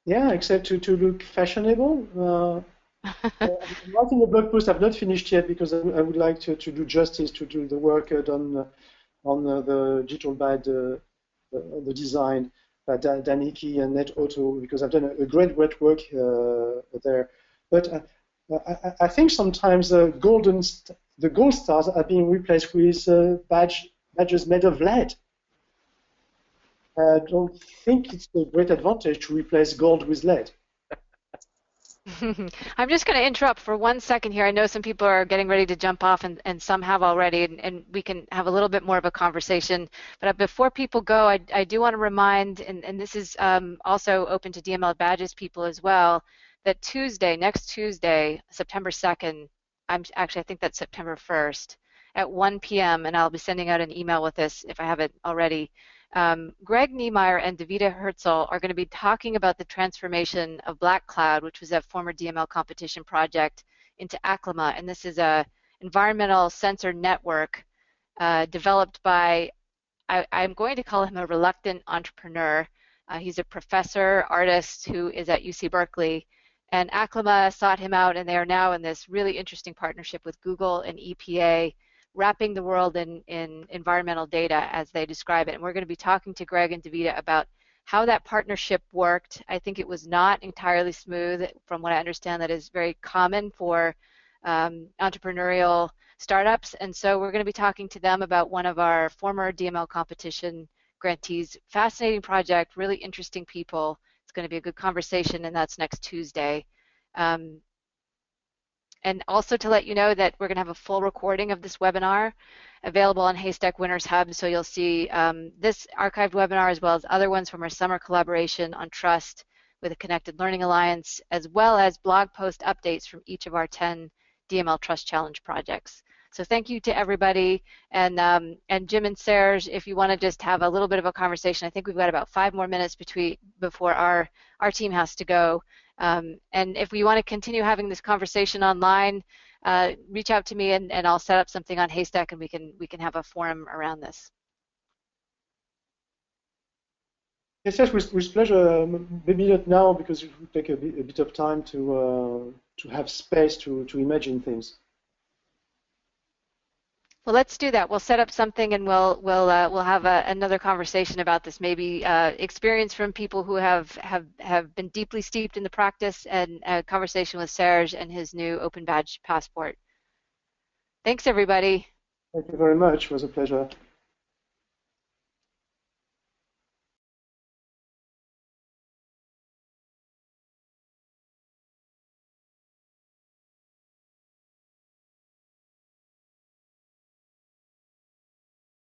Yeah, except to look fashionable. I'm writing a blog post I've not finished yet because I would like to do justice to do the work done on the digital by the design by Daniki and NetAuto, because I've done a great work there. But I think sometimes the gold stars are being replaced with badges made of lead. I don't think it's a great advantage to replace gold with lead. I'm just going to interrupt for 1 second here. I know some people are getting ready to jump off, and some have already, and we can have a little bit more of a conversation. But before people go, I do want to remind, and this is also open to DML badges people as well, that next Tuesday, September 2nd, I think that's September 1st, at 1 p.m., and I'll be sending out an email with this if I haven't already. Greg Niemeyer and Davida Herzl are going to be talking about the transformation of Black Cloud, which was a former DML competition project, into Aclima, and this is a environmental sensor network developed by, I'm going to call him a reluctant entrepreneur. He's a professor, artist who is at UC Berkeley, and Aclima sought him out, and they are now in this really interesting partnership with Google and EPA, wrapping the world in environmental data as they describe it. And we're going to be talking to Greg and Davida about how that partnership worked. I think it was not entirely smooth. From what I understand, that is very common for entrepreneurial startups. And so we're going to be talking to them about one of our former DML competition grantees. Fascinating project, really interesting people. It's going to be a good conversation, and that's next Tuesday. And also to let you know that we're going to have a full recording of this webinar available on Haystack Winners Hub. So you'll see this archived webinar as well as other ones from our summer collaboration on trust with the Connected Learning Alliance, as well as blog post updates from each of our 10 DML Trust Challenge projects. So thank you to everybody. And Jim and Serge, if you want to just have a little bit of a conversation, I think we've got about 5 more minutes before our team has to go. And if we want to continue having this conversation online, reach out to me and I'll set up something on Haystack and we can have a forum around this. Yes, yes, with pleasure. Maybe not now because it would take a bit of time to have space to imagine things. Well, let's do that. We'll set up something and we'll have another conversation about this. Maybe experience from people who have been deeply steeped in the practice, and a conversation with Serge and his new Open Badge passport. Thanks, everybody. Thank you very much. It was a pleasure.